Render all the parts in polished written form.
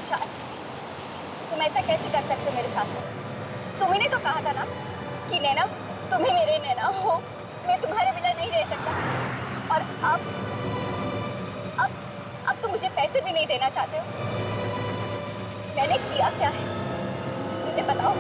विशाल, तुम ऐसा कैसे कर सकते हो मेरे साथ में? तुम्ही ने तो कहा था ना कि नैना तुम ही मेरे नैना हो, मैं तुम्हारे बिना नहीं रह सकता। और अब तुम मुझे पैसे भी नहीं देना चाहते हो। मैंने किया क्या है मुझे बताओ।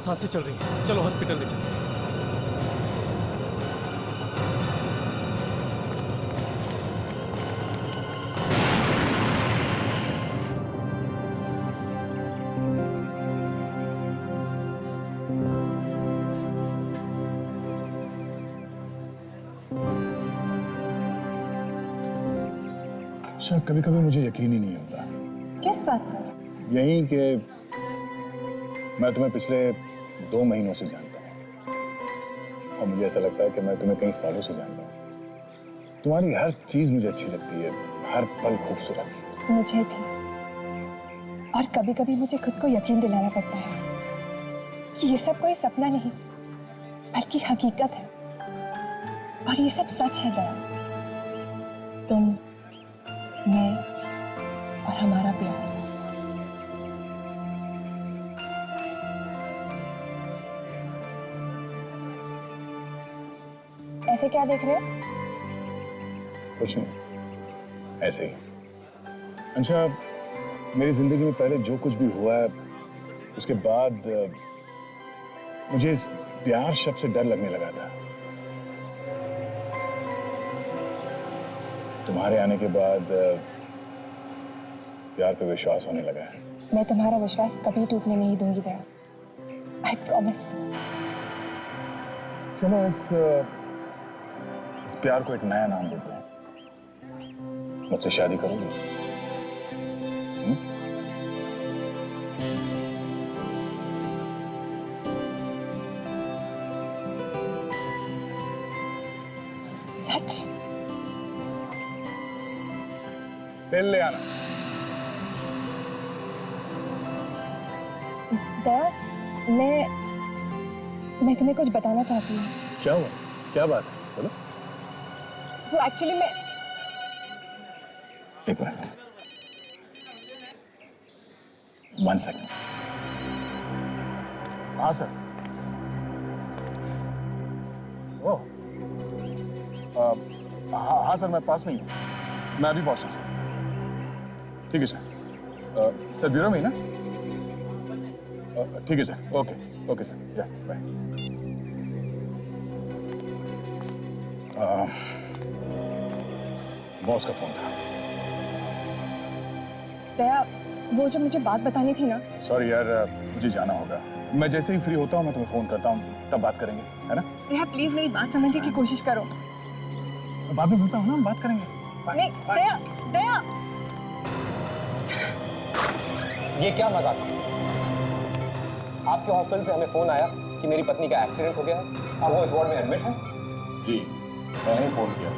सांसें चल रही हैं, चलो हॉस्पिटल ले चलो। सर कभी कभी मुझे यकीन ही नहीं होता। किस बात पर? यही कि मैं तुम्हें पिछले 2 महीनों से जानता हूँ और मुझे ऐसा लगता है कि मैं तुम्हें कई सालों से जानता हूँ। तुम्हारी हर चीज मुझे अच्छी लगती है, हर पल खूबसूरत। मुझे भी। और कभी कभी मुझे खुद को यकीन दिलाना पड़ता है कि ये सब कोई सपना नहीं बल्कि हकीकत है। और ये सब सच है दया। तुम, मैं और हमारा प्यार। ऐसे क्या देख रहे हो? कुछ नहीं, ऐसे ही। अंशा, मेरी जिंदगी में पहले जो कुछ भी हुआ है उसके बाद मुझे इस प्यार शब्द से डर लगने लगा था। तुम्हारे आने के बाद प्यार पे विश्वास होने लगा है। मैं तुम्हारा विश्वास कभी टूटने नहीं दूंगी दया। I promise. चलो इस प्यार को एक नया नाम देते हैं। मुझसे शादी करोगी? सच? तेल ले आना। दया, मैं तुम्हें कुछ बताना चाहती हूँ। क्या हुआ? क्या बात है? बोलो। वो एक्चुअली मैं... एक मिनट, 1 सेकंड। हाँ सर। ओह, हाँ सर, मैं पास में ही हूँ। मैं अभी पहुंचा सर। ठीक है सर। सर ब्यूरो में ही ना? ठीक है सर। ओके ओके सर, या बाय। बॉस का फोन था। दया, वो जो मुझे बात बतानी थी ना। सॉरी यार, मुझे जाना होगा। मैं जैसे ही फ्री होता हूँ मैं तुम्हें फोन करता हूँ, तब बात करेंगे, है ना? दया प्लीज मेरी बात समझने की कोशिश करो। बाद में मिलता हूँ ना, हम बात करेंगे। नहीं दया, दया। ये क्या मजाक है? आपके हॉस्पिटल से हमें फोन आया कि मेरी पत्नी का एक्सीडेंट हो गया है और वो इस वार्ड में एडमिट है। जी, मैंने ही फोन किया।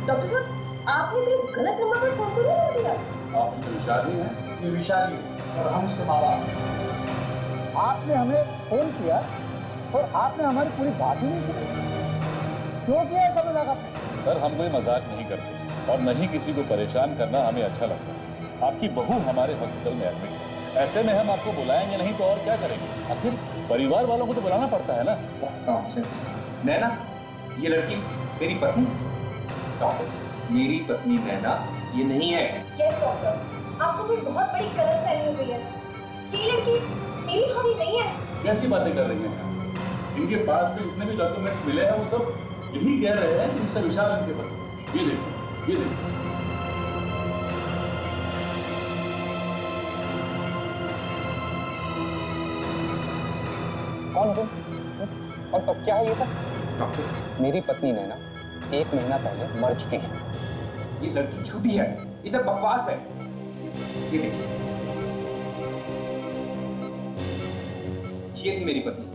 डॉक्टर साहब, आपने कोई गलत नंबर पर फोन तो नहीं कर दिया? आप मिस्टर विशाली हैं? ये विशाली और हम उसके माँ बाप। आपने हमें फोन किया और आपने हमारी पूरी बात ही नहीं सुनी। क्यों किया ऐसा मजाक आपने? सर, हम कोई मजाक नहीं करते और न ही किसी को परेशान करना हमें अच्छा लगता है। आपकी बहू हमारे हॉस्पिटल में एडमिट है, ऐसे में हम आपको बुलाएंगे नहीं तो और क्या करेंगे? आखिर परिवार वालों को तो बुलाना पड़ता है ना। नॉनसेंस। नैना, ये लड़की मेरी पत्नी? डॉक्टर, मेरी पत्नी नैना ये नहीं है। यस डॉक्टर, आपको कोई बहुत बड़ी गलतफहमी हो गई है। ये लड़की मेरी भाभी नहीं है। कैसी बातें कर रही हैं? इनके पास से जितने भी डॉक्यूमेंट्स मिले हैं वो सब यही कह रहे हैं कि मिस्टर विशाल इनके पति। ये देखो, ये देखो। कौन तुम? और क्या है ये सब? डॉक्टर, मेरी पत्नी नैना 1 महीना पहले मर चुकी है। ये लड़की झूठी है, ये सब बकवास है। ये देखिए, ये थी मेरी पत्नी,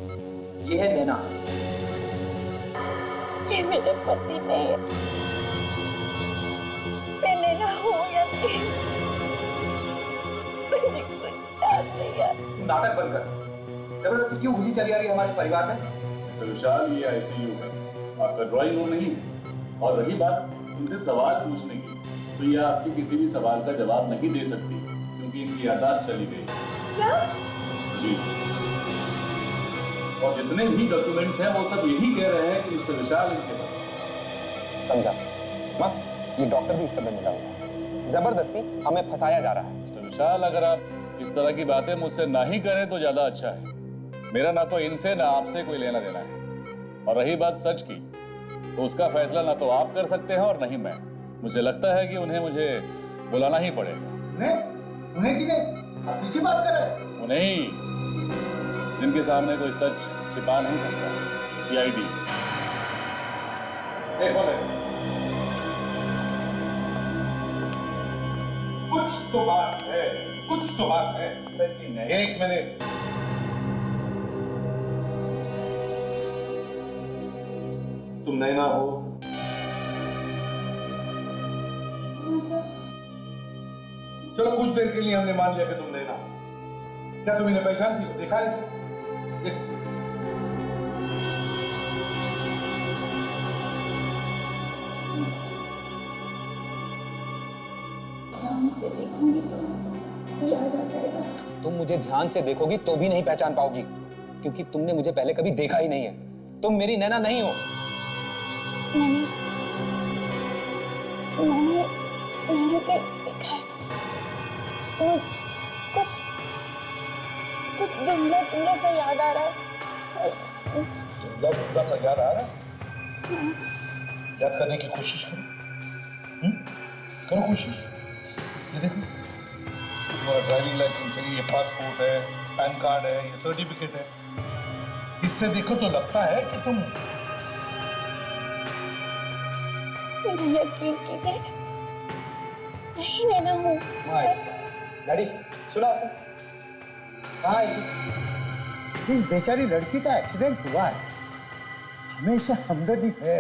ये है नैना। ये मेरे पति नहीं है। मैं नैना हूँ या मुझे कुछ याद नहीं है। नाटक बंद कर। जबरदस्ती क्यों घुसी चली आ रही है हमारे परिवार में? मिस्टर विशाल, ये आईसीयू है, आपका ड्राइंग रूम नहीं है। और रही बात इनसे सवाल पूछने की, तो ये आपके किसी भी सवाल का जवाब नहीं दे सकती क्योंकि इनकी यादाश्त चली गई। क्या? जी। और जितने भी डॉक्यूमेंट्स हैं वो सब यही कह रहे हैं कि मिस्टर विशाल इनके पास। समझा माँ, ये डॉक्टर भी इस समय मिला हुआ है। जबरदस्ती हमें फंसाया जा रहा है। मिस्टर विशाल, अगर आप इस तरह की बातें मुझसे ना ही करें तो ज्यादा अच्छा है। मेरा ना तो इनसे ना आपसे कोई लेना देना है। और रही बात सच की, तो उसका फैसला ना तो आप कर सकते हैं और नहीं मैं। मुझे लगता है कि उन्हें मुझे बुलाना ही पड़ेगा। उन्हें किन्हें? आप किसकी बात कर रहे हैं? उन्हें ही, जिनके सामने कोई सच छिपा नहीं सकता। सीआईडी। कुछ तो बात है, कुछ तो बात है। एक मिनट। तुम नैना हो? चलो, कुछ देर के लिए हमने मान लिया कि तुम नैना हो। क्या तुम इन्हें पहचानती हो? देखा है इसे? ध्यान से देखूंगी तो याद आ जाएगा। तुम मुझे ध्यान से देखोगी तो भी नहीं पहचान पाओगी, क्योंकि तुमने मुझे पहले कभी देखा ही नहीं है। तुम मेरी नैना नहीं हो। मैंने के देखा है। तो कुछ धुंधला धुंधला सा याद आ रहा है। धुंधला सा याद आ रहा है? याद करने की कोशिश करो। करो कोशिश। ये देखो, तुम्हारा ड्राइविंग लाइसेंस है, ये पासपोर्ट है, पैन कार्ड है, ये सर्टिफिकेट है। इससे देखो तो लगता है कि तुम यकीन कीजिए, नहीं नैना हूँ। डैडी सुना आपने? हाँ, इस बेचारी लड़की का एक्सीडेंट हुआ है। हमें इससे हमदर्दी है,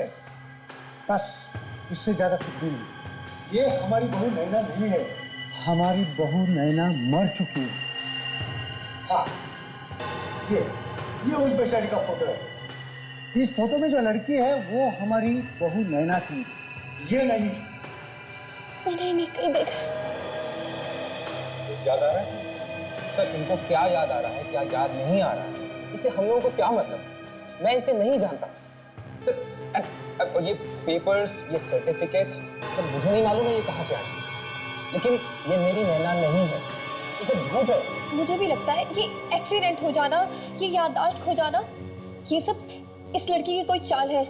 बस इससे ज्यादा कुछ भी नहीं। ये हमारी बहू नैना नहीं है, हमारी बहू नैना मर चुकी है। हाँ, ये उस बेचारी का फोटो है। इस फोटो में जो लड़की है वो हमारी बहू नैना थी, ये नहीं। मैंने इन्हें कहीं देखा। याद आ रहा है? सर, इनको क्या याद आ रहा है, क्या याद नहीं आ रहा है, इससे हम लोगों को क्या मतलब? मैं इसे नहीं जानता सर। ये पेपर्स, ये सर्टिफिकेट्स सब मुझे नहीं मालूम है ये कहाँ से आए, लेकिन ये मेरी नैना नहीं है, ये सब झूठ है। मुझे भी लगता है ये एक्सीडेंट हो जाना, ये याददाश्त खो जाना, ये सब इस लड़की की कोई चाल है।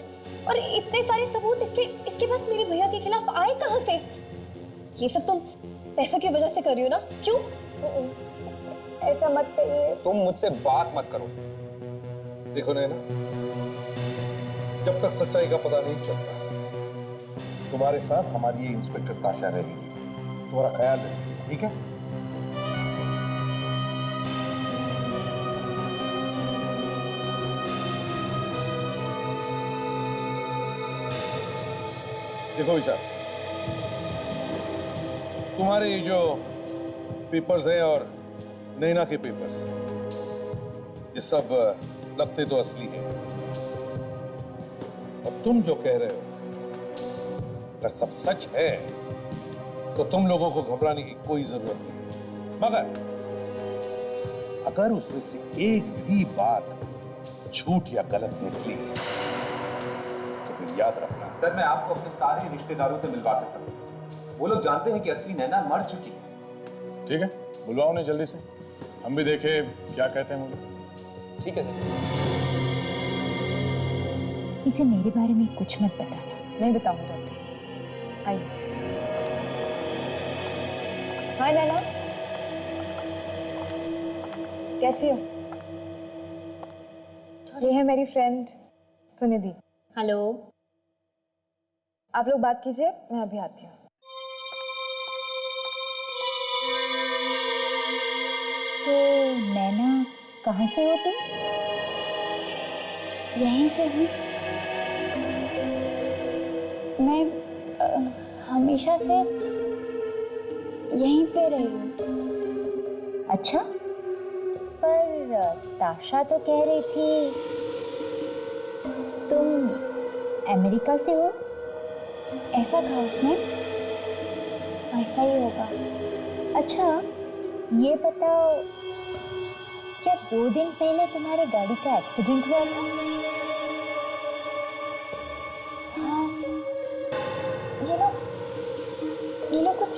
और इतने सारे सबूत इसके पास मेरे भैया के खिलाफ आए कहाँ से? ये सब तुम पैसों की वजह से कर रही हो ना? क्यों? ऐसा मत कहिए। तुम मुझसे बात मत करो। देखो नैना, जब तक सच्चाई का पता नहीं चलता, तुम्हारे साथ हमारी ये इंस्पेक्टर ताशा रहेगी। तुम्हारा ख्याल रखेगी, ठीक है? देखो विशाल, तुम्हारे ये जो पेपर्स हैं और नैना के पेपर्स, ये सब लगते तो असली हैं। और तुम जो कह रहे हो, अगर सब सच है तो तुम लोगों को घबराने की कोई जरूरत नहीं। मगर अगर उसमें से एक भी बात झूठ या गलत निकली तो फिर याद रखना। सर, मैं आपको अपने सारे रिश्तेदारों से मिलवा सकता हूँ। वो लोग जानते हैं कि असली नैना मर चुकी है। ठीक है, बुलवाओ उन्हें जल्दी से, हम भी देखें क्या कहते हैं मुझे। ठीक है सर। इसे मेरे बारे में कुछ मत बताना। नहीं बताऊंगी डॉक्टर। आइए। हाय नैना, कैसी हो? ये है मेरी फ्रेंड सुनिधि। हेलो। आप लोग बात कीजिए, मैं अभी आती हूँ। तो नैना, कहाँ से हो तुम? यहीं से हूँ। मैं हमेशा से यहीं पे रही हूँ। अच्छा, पर ताशा तो कह रही थी तुम अमेरिका से हो। ऐसा कहा उसने? ऐसा ही होगा। अच्छा, ये बताओ, क्या 2 दिन पहले तुम्हारे गाड़ी का एक्सीडेंट हुआ था? हाँ, ये लोग कुछ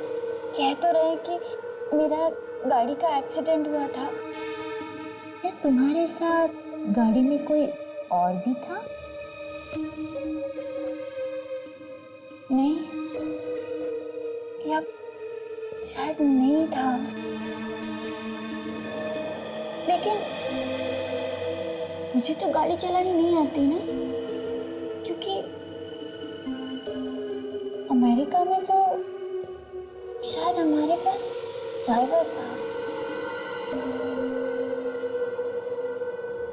कह तो रहे हैं कि मेरा गाड़ी का एक्सीडेंट हुआ था। क्या तुम्हारे साथ गाड़ी में कोई और भी था? नहीं, या शायद नहीं था, लेकिन मुझे तो गाड़ी चलानी नहीं आती ना, क्योंकि अमेरिका में तो शायद हमारे पास ड्राइवर था।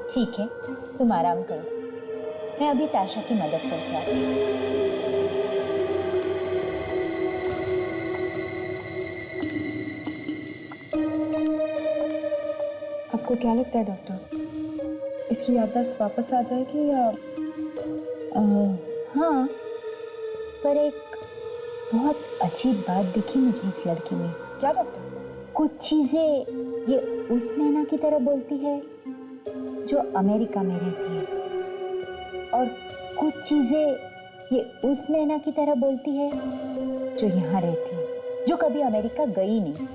ठीक है, तुम आराम करो, मैं अभी ताशा की मदद करके आती हूँ। आपको क्या लगता है डॉक्टर, इसकी याददाश्त वापस आ जाएगी या? हाँ, पर एक बहुत अजीब बात दिखी मुझे इस लड़की में। क्या डॉक्टर? कुछ चीजें ये उस नैना की तरह बोलती है जो अमेरिका में रहती है, और कुछ चीजें ये उस नैना की तरह बोलती है जो यहाँ रहती है, जो कभी अमेरिका गई नहीं।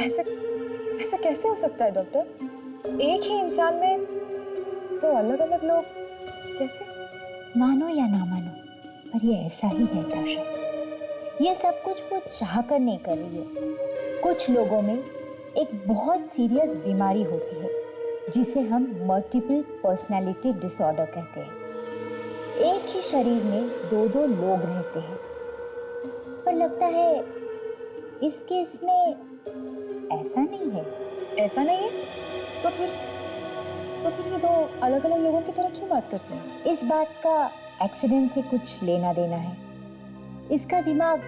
ऐसा कैसे हो सकता है डॉक्टर? एक ही इंसान में दो अलग अलग लोग कैसे? मानो या ना मानो, पर ये ऐसा ही है ताशा। ये सब कुछ वो चाह कर नहीं कर रही है। कुछ लोगों में एक बहुत सीरियस बीमारी होती है जिसे हम मल्टीपल पर्सनालिटी डिसऑर्डर कहते हैं। एक ही शरीर में 2-2 लोग रहते हैं, पर लगता है इस केस में ऐसा नहीं है। ऐसा नहीं है? तो फिर ये दो अलग अलग लोगों की तरह क्यों बात करते हैं? इस बात का एक्सीडेंट से कुछ लेना देना है। इसका दिमाग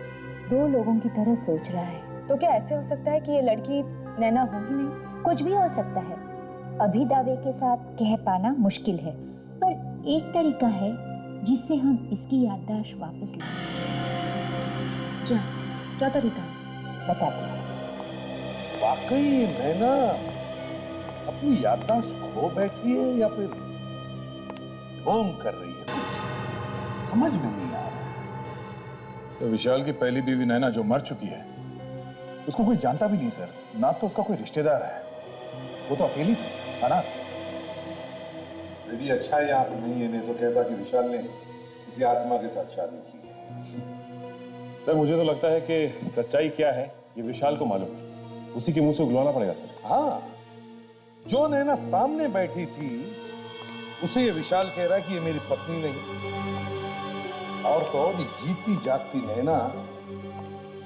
2 लोगों की तरह सोच रहा है। तो क्या ऐसे हो सकता है कि ये लड़की नैना हो ही नहीं? कुछ भी हो सकता है, अभी दावे के साथ कह पाना मुश्किल है, पर एक तरीका है जिससे हम इसकी याददाश्त वापस ले सकते हैं। क्या तरीका? बताते हैं। वाकई नैना अपनी याददाश्त खो बैठी है या फिर ढोंग कर रही है? समझ में नहीं आ रहा। सर, विशाल की पहली बीवी नैना जो मर चुकी है, उसको कोई जानता भी नहीं सर। ना तो उसका कोई रिश्तेदार है, वो तो अकेली थी, अनाथ। मेरी अच्छा है यहाँ पे नहीं है, नहीं तो कहता कि विशाल ने किसी आत्मा के साथ शादी की है। सर, मुझे तो लगता है कि सच्चाई क्या है ये विशाल को मालूम है, उसी के मुंह से उगलवाना पड़ेगा सर। हाँ, जो नैना सामने बैठी थी उसे ये विशाल कह रहा है कि ये मेरी पत्नी नहीं, और तो और जीती जागती नैना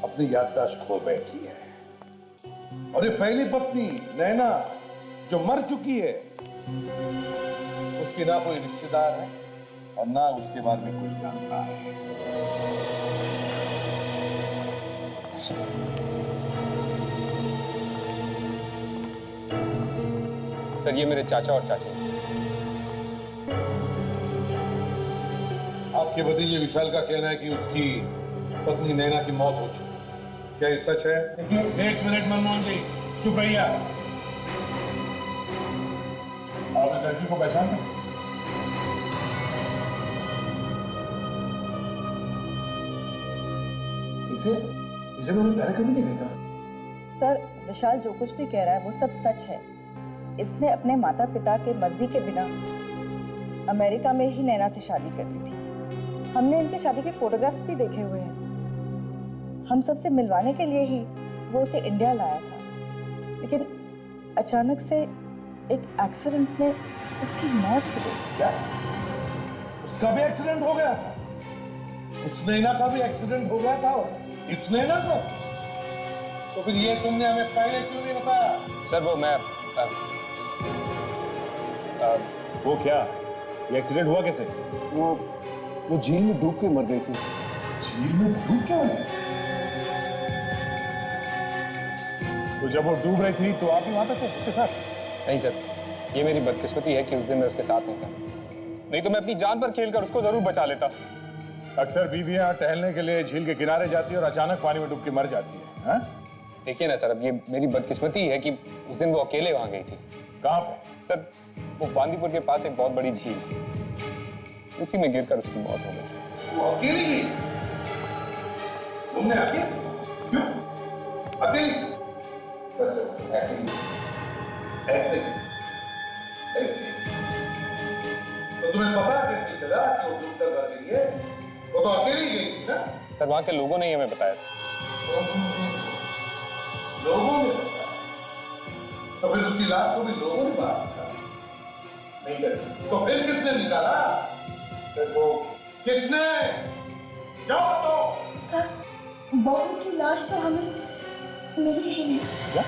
अपनी याददाश्त खो बैठी है। और ये पहली पत्नी नैना जो मर चुकी है, उसकी ना कोई रिश्तेदार है और ना उसके बारे में कुछ जानता है। सर, ये मेरे चाचा और चाची। आपके भतीजे विशाल का कहना है कि उसकी पत्नी नैना की मौत हो चुकी है। क्या ये सच है? एक मिनट मनमोहन जी, चुप रहिए। आप इस लड़की को पहचानते हैं? इसे मैंने पहले कभी नहीं देखा। सर, विशाल जो कुछ भी कह रहा है वो सब सच है। इसने अपने माता पिता के मर्जी के बिना अमेरिका में ही नैना से शादी कर ली थी। हमने इनकी शादी के फोटोग्राफ्स भी देखे हुए हैं। हम सबसे मिलवाने के लिए ही वो उसे इंडिया लाया था, लेकिन अचानक से एक एक्सीडेंट में उसकी मौत हो गई। क्या उसका भी एक्सीडेंट हो गया था? उस नैना का भी एक्सीडेंट हो गया था और इस नैना का? तो फिर ये तुमने हमें पहले क्यों नहीं बताया? सर, वो क्या, ये एक्सीडेंट हुआ कैसे? वो झील में डूब के मर गई थी। झील में डूब के मर गई? तो जब वो डूब रही थी तो आप भी वहां पे थे उसके साथ? नहीं सर, ये मेरी बदकिस्मती है कि उस दिन मैं उसके साथ नहीं था, नहीं तो मैं अपनी जान पर खेलकर उसको जरूर बचा लेता। अक्सर बीवियां टहलने के लिए झील के किनारे जाती है और अचानक पानी में डूब के मर जाती है। हाँ? देखिए ना सर, अब ये मेरी बदकिस्मती है कि उस दिन वो अकेले वहां गई थी। कहाँ पे? सर, वो वांदीपुर के पास एक बहुत बड़ी झील, उसी में गिरकर उसकी मौत हो गई। वो अकेली गई? तुमने अकेली? क्यों अकेली? बस ऐसे ही। ऐसे ऐसे तो तुम्हें पता कैसे चला कि वो डूबकर मर गई है? वो तो अकेली गई थी ना? सर, वहां के लोगों ने ही हमें बताया था। लोगों ने बताया? तो फिर उसकी लाश को भी लोगों ने मार दिया? नहीं कर, तो फिर किसने निकाला? फिर वो किसने? जाओ तो। सर, बहू की लाश तो हमें मिली ही नहीं। क्या?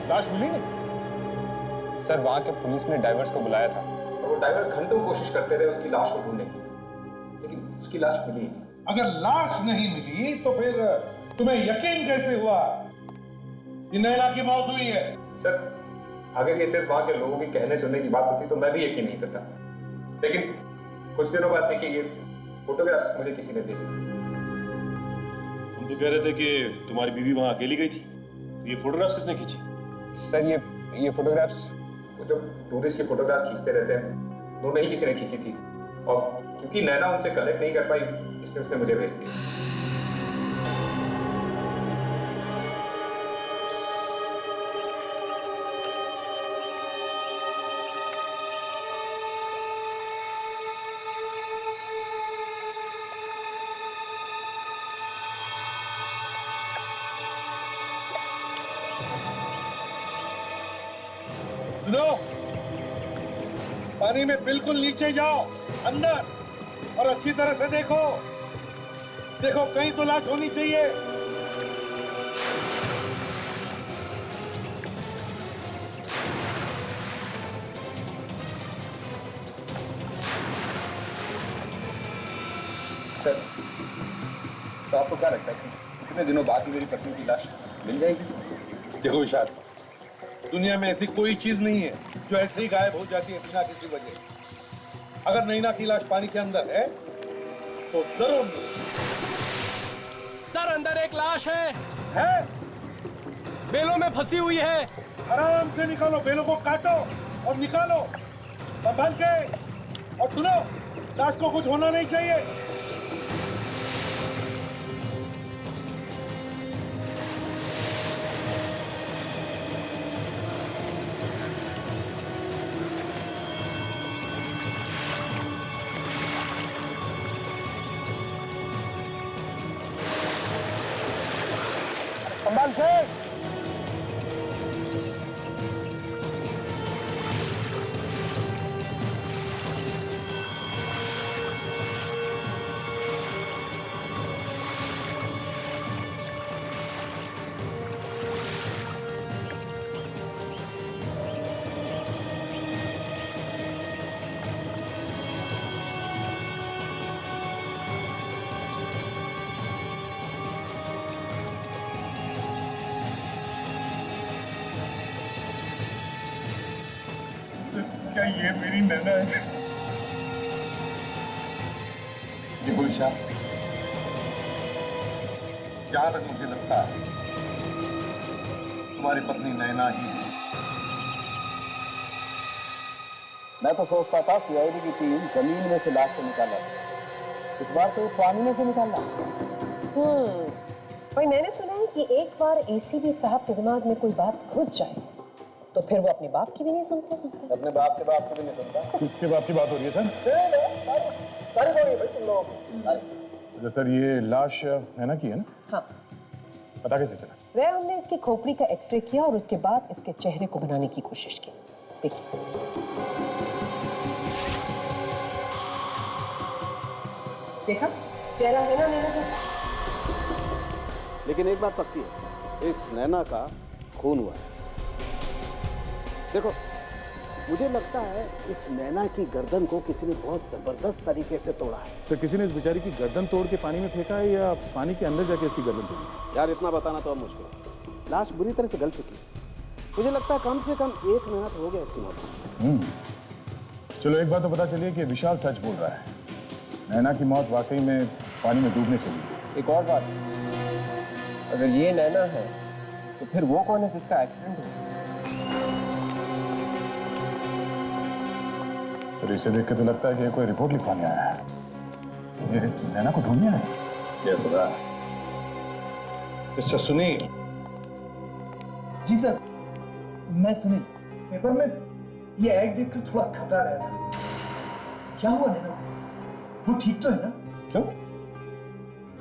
लाश मिली नहीं? सर, वहां के पुलिस ने डाइवर्स को बुलाया था और वो डाइवर्स घंटों कोशिश करते रहे उसकी लाश को ढूंढने की, लेकिन उसकी लाश मिली ही नहीं। अगर लाश नहीं मिली तो फिर तुम्हें यकीन कैसे हुआ कि नैना की मौत हुई है? सर, अगर ये सिर्फ वहां के लोगों के कहने सुनने की बात होती तो मैं भी यकीन नहीं करता, लेकिन कुछ दिनों बाद देखिए ये फोटोग्राफ्स मुझे किसी ने भेजे। तुम तो कह रहे थे कि तुम्हारी बीवी वहां अकेली गई थी, तो ये फोटोग्राफ्स किसने खींची? सर, ये फोटोग्राफ्स, वो जो टूरिस्ट की फोटोग्राफ्स खींचते रहते हैं, वो नहीं किसी ने खींची थी, और क्योंकि नैना उनसे कलेक्ट नहीं कर पाई इसलिए उसने मुझे भेज दिया। सुनो, पानी में बिल्कुल नीचे जाओ, अंदर, और अच्छी तरह से देखो। देखो कहीं तो लाश होनी चाहिए। सर, तो आपको क्या लगता है कि कितने दिनों बाद मेरी पत्नी की लाश मिल जाएगी? देखो विशाल, दुनिया में ऐसी कोई चीज नहीं है जो ऐसे ही गायब हो जाती है बिना किसी वजह। अगर नैना की लाश पानी के अंदर है तो जरूर मिलेगी। सर, अंदर एक लाश है, है? बेलों में फंसी हुई है। आराम से निकालो, बेलों को काटो और निकालो, संभाल के। और सुनो, लाश को कुछ होना नहीं चाहिए। संभाल के। क्या ये मेरी नैना है? देखो ईशा, जहां तक मुझे लगता है तुम्हारी पत्नी नैना ही है। मैं तो सोचता था सीआईडी की टीम जमीन में से लाश को निकाला, इस बार तो पानी में से निकाला। भाई, मैंने सुना है कि एक बार एसीपी साहब के दिमाग में कोई बात घुस जाए तो फिर वो अपने बाप की भी नहीं सुनते। अपने बाप के बाप को भी नहीं सुनता। किसके बाप की बात हो रही है सर? सारी बोलिए भाई तुम लोग। अच्छा सर, ये लाश नैना की है ना? हाँ, पता कैसे चला? वह हमने इसकी खोपड़ी का एक्सरे किया और उसके बाद इसके चेहरे को बनाने की कोशिश की। देखिए, देखा, चेहरा है ना नैना जैसा। लेकिन एक बात पक्की है, इस नैना का खून हुआ है। देखो, मुझे लगता है इस नैना की गर्दन को किसी ने बहुत जबरदस्त तरीके से तोड़ा है। सर, किसी ने इस बेचारी की गर्दन तोड़ के पानी में फेंका है या पानी के अंदर जाके इसकी गर्दन तोड़ी? यार इतना बताना तो अब मुश्किल है। लाश बुरी तरह से गल चुकी है। मुझे लगता है कम से कम 1 महीना तो हो गया इसकी मौत। चलो एक बात तो पता चली कि विशाल सच बोल रहा है। नैना की मौत वाकई में पानी में डूबने से हुई। एक और बात, अगर ये नैना है तो फिर वो कौन है जिसका एक्सीडेंट हुआ? तो इसे देख के तो लगता है कि ये कोई रिपोर्ट लिखवाने आया है। ये नैना को ढूंढने आया है। ये खुदा, मिस्टर सुनील। जी सर, मैं सुनील। पेपर में ये ऐड देखकर थोड़ा घबरा गया था। क्या हुआ नैना को? वो ठीक तो है ना? क्यों,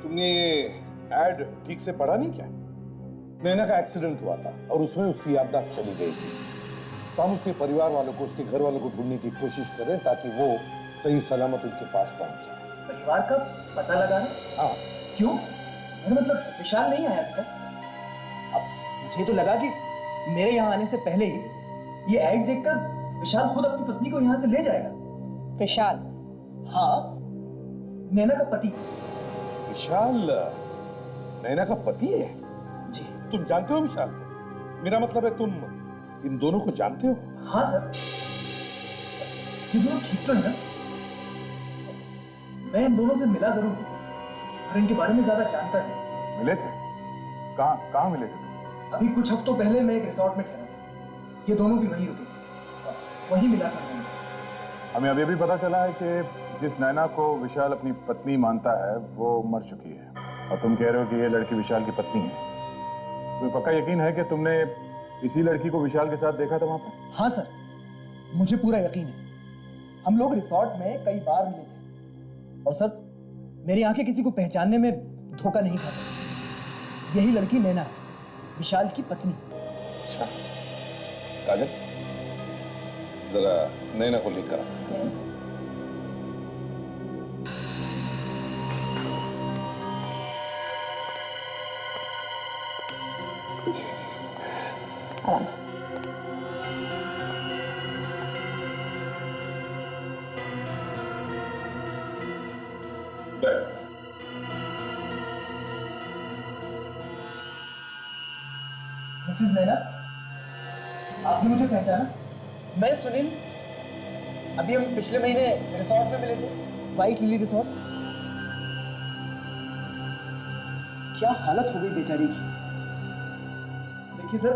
तुमने ये एड ठीक से पढ़ा नहीं क्या? नैना का एक्सीडेंट हुआ था और उसमें उसकी याददाश्त चली गई थी। तो हम उसके परिवार वालों को, उसके घर वालों को ढूंढने की कोशिश करें ताकि वो सही सलामत उनके पास पहुंच जाए। परिवार का पता लगाना? हाँ। क्यों? मैंने मतलब विशाल नहीं आया अभी तक। अब मुझे तो लगा कि मेरे यहाँ आने से पहले ही ये ऐड देखकर विशाल खुद अपनी पत्नी को यहाँ से ले जाएगा। विशाल? हाँ, नैना का पति। विशाल नैना का पति है? जी। तुम जानते हो विशाल को? मेरा मतलब है तुम इन दोनों को जानते हो? हाँ सर। ये दोनों ठीक तो है ना? मैं इन दोनों से मिला जरूर और इनके बारे में ज्यादा जानता नहीं। मिले थे? कहाँ मिले थे तुम? अभी कुछ हफ्तों पहले मैं एक रिसोर्ट में ठहरा था। ये दोनों भी वहीं रुके थे, वहीं मिला था मैं इनसे। हमें अभी भी पता चला है कि जिस नैना को विशाल अपनी पत्नी मानता है वो मर चुकी है, और तुम कह रहे हो कि ये लड़की विशाल की पत्नी है। तुम्हें पक्का यकीन है कि तुमने इसी लड़की को विशाल के साथ देखा था वहां पर? हाँ सर, मुझे पूरा यकीन है। हम लोग रिसोर्ट में कई बार मिले थे और सर मेरी आंखें किसी को पहचानने में धोखा नहीं खाती। यही लड़की नैना है, विशाल की पत्नी। अच्छा काजल, जरा नैना को लेकर आ। आराम से। मिसेस नैना, आपने मुझे पहचाना? मैं सुनील। अभी हम पिछले महीने रिसोर्ट में मिले थे, व्हाइट लिली रिसोर्ट। क्या हालत हो गई बेचारी की। देखिए सर,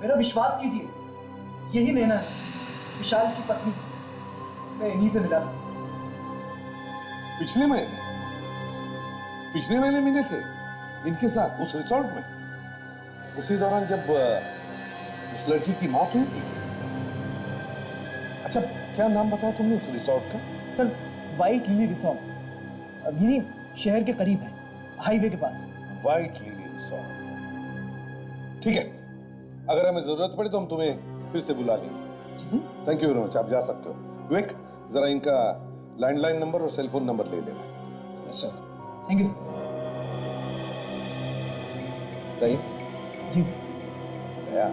मेरा विश्वास कीजिए, यही नैना है, विशाल की पत्नी। मैं इन्हीं से मिला था। पिछले महीने मिले थे इनके साथ उस रिसोर्ट में, उसी दौरान जब उस लड़की की मौत हुई थी। अच्छा, क्या नाम बताया तुमने उस रिसोर्ट का? सर, व्हाइट लिली रिसोर्ट, यही शहर के करीब है, हाईवे के पास। व्हाइट लिली रिसोर्ट, ठीक है। अगर हमें जरूरत पड़ी तो हम तुम्हें फिर से बुला लेंगे। थैंक यू वेरी मच, आप जा सकते हो। विवेक, जरा इनका लैंडलाइन नंबर और सेल फोन नंबर ले लेना। Sir, thank you sir. जी। दया,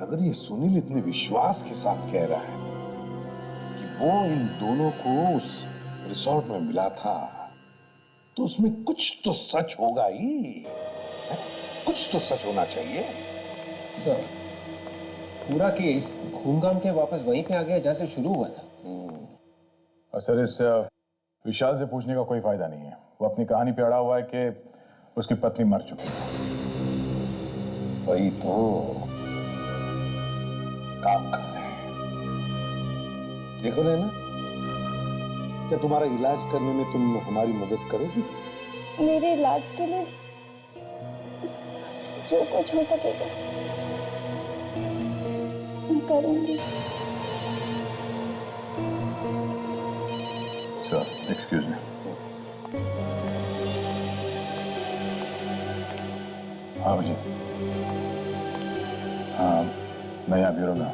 अगर ये सुनील इतने विश्वास के साथ कह रहा है कि वो इन दोनों को उस रिसोर्ट में मिला था, तो उसमें कुछ तो सच होगा ही। कुछ तो सच होना चाहिए। सर, पूरा केस घूम घाम के वापस वहीं पे आ गया जहां से शुरू हुआ था। और सर, इस विशाल से पूछने का कोई फायदा नहीं है। वो अपनी कहानी पे अड़ा हुआ है कि उसकी पत्नी मर चुकी है। वही तो काम करते हैं। देखो नैना, क्या तुम्हारा इलाज करने में तुम हमारी मदद करोगी? मेरे इलाज के लिए जो कुछ हो सकेगा मैं करूंगी। Sir, excuse me. हाँ जी, हाँ, मैं यहाँ ब्यूरो में हूँ।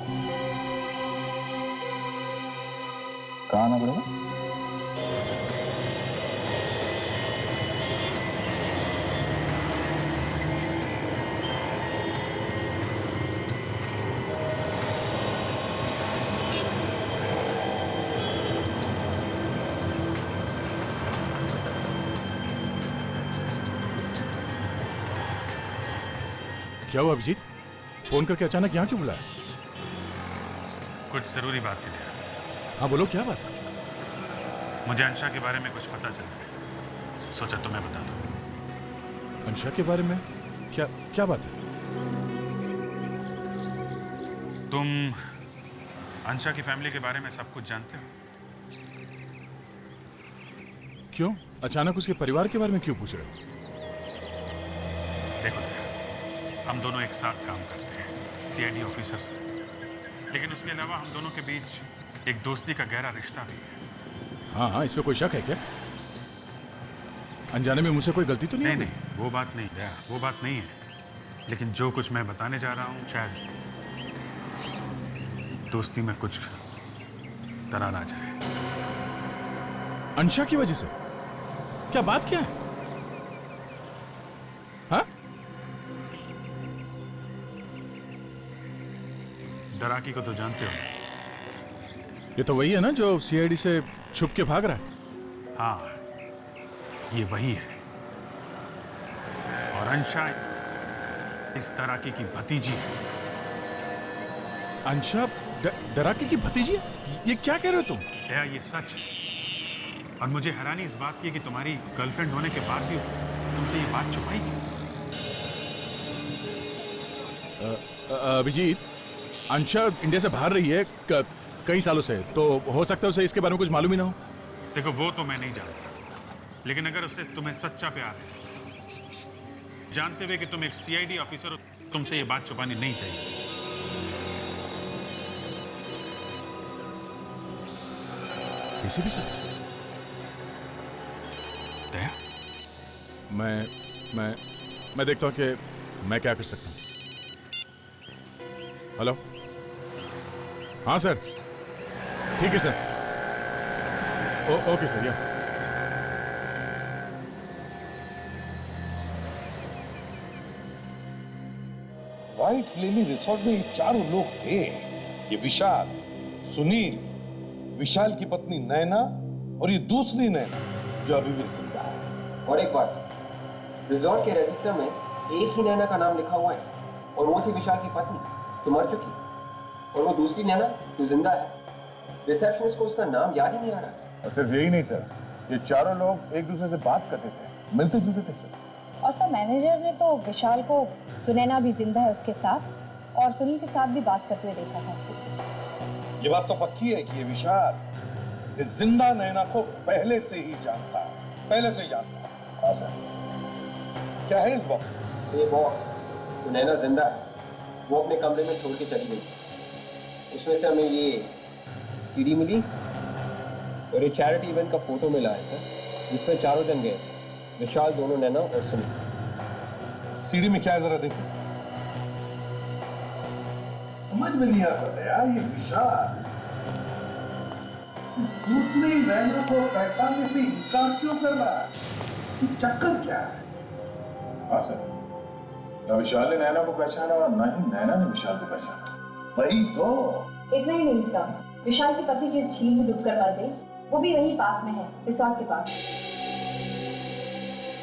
कहाँ आना पड़ेगा? क्या हुआ अभिजीत? फोन करके अचानक यहाँ क्यों बुलाया? कुछ जरूरी बात थी। हाँ बोलो, क्या बात? मुझे अंशा के बारे में कुछ पता चला, सोचा तुम्हें बता दूं। अंशा के बारे में? क्या क्या बात है? तुम अंशा की फैमिली के बारे में सब कुछ जानते हो? क्यों अचानक उसके परिवार के बारे में क्यों पूछ रहे हो? देखो हम दोनों एक साथ काम करते हैं सीआईडी ऑफिसर से, लेकिन उसके अलावा हम दोनों के बीच एक दोस्ती का गहरा रिश्ता भी है। हाँ हाँ, इसमें कोई शक है क्या? अनजाने में मुझसे कोई गलती तो नहीं? नहीं, वो बात नहीं दया, वो बात नहीं है। लेकिन जो कुछ मैं बताने जा रहा हूँ, शायद दोस्ती में कुछ दरार आ जाए। अंशा की वजह से? क्या बात क्या है? हाँ? दराकी को तो जानते हो। ये तो वही है ना जो सीआईडी से छुप के भाग रहा है? हाँ, ये वही है। और अंशा इस दराकी की भतीजी है। अंशा दराकी की भतीजी है? ये क्या कह रहे हो तुम? दया, ये सच है। और मुझे हैरानी इस बात की कि तुम्हारी गर्लफ्रेंड होने के बाद भी तुमसे ये बात छुपाई क्यों? अभिजीत, अंशा इंडिया से बाहर रही है कई सालों से, तो हो सकता है उसे इसके बारे में कुछ मालूम ही ना हो। देखो, वो तो मैं नहीं जानता, लेकिन अगर उससे तुम्हें सच्चा प्यार है, जानते हुए कि तुम एक सीआईडी ऑफिसर हो, तुमसे ये बात छुपानी नहीं चाहिए। किसी भी सर? दया, मैं देखता हूँ कि मैं क्या कर सकता हूँ। हेलो? हाँ सर, ठीक है सर। Okay sir. या व्हाइट लिली रिसोर्ट में ये चारों लोग थे। ये विशाल, सुनील, विशाल की पत्नी नैना और ये दूसरी नैना जो अभी भी जिंदा है। और एक बात, रिजॉर्ट के रजिस्टर में एक ही नैना का नाम लिखा हुआ है, और वो थी विशाल की पत्नी जो मर चुकी, और वो दूसरी नैना जो जिंदा है। रिसेप्शनिस्ट को उसका नाम याद ही नहीं आ रहा। और सिर्फ यही नहीं सर, ये चारों लोग एक दूसरे से बात करते थे, मिलते जुलते थे सर। और सर, मैनेजर ने तो विशाल को, जो नैना भी जिंदा है उसके साथ और सुनील के साथ भी बात करते हुए देखा था। ये बात तो पक्की है कि ये विशाल इस जिंदा नैना को पहले से ही जानता है, पहले से ही जानता है। हाँ सर। क्या है इस बॉक्स? ये बॉक्स जो नैना जिंदा है वो अपने कमरे में छोड़ के चली गई। उसमें से हमें ये सीडी मिली और ये चैरिटी इवेंट का फोटो मिला है सर, जिसमें चारों जन गए, विशाल, दोनों नैना और सुनील। सीडी में क्या है जरा देखो। समझ में नहीं आता यार, ये विशाल दूसरी नैना को पहचानने से इंकार क्यों कर रहा है? चक्कर क्या है? हाँ सर, ना विशाल ने नैना को पहचाना और ना ही नैना ने विशाल को पहचाना। वही तो। इतना ही नहीं सर, विशाल की पत्नी जिस झील में डूबकर मर गई, वो भी वहीं पास में है, रिसोर्ट के पास।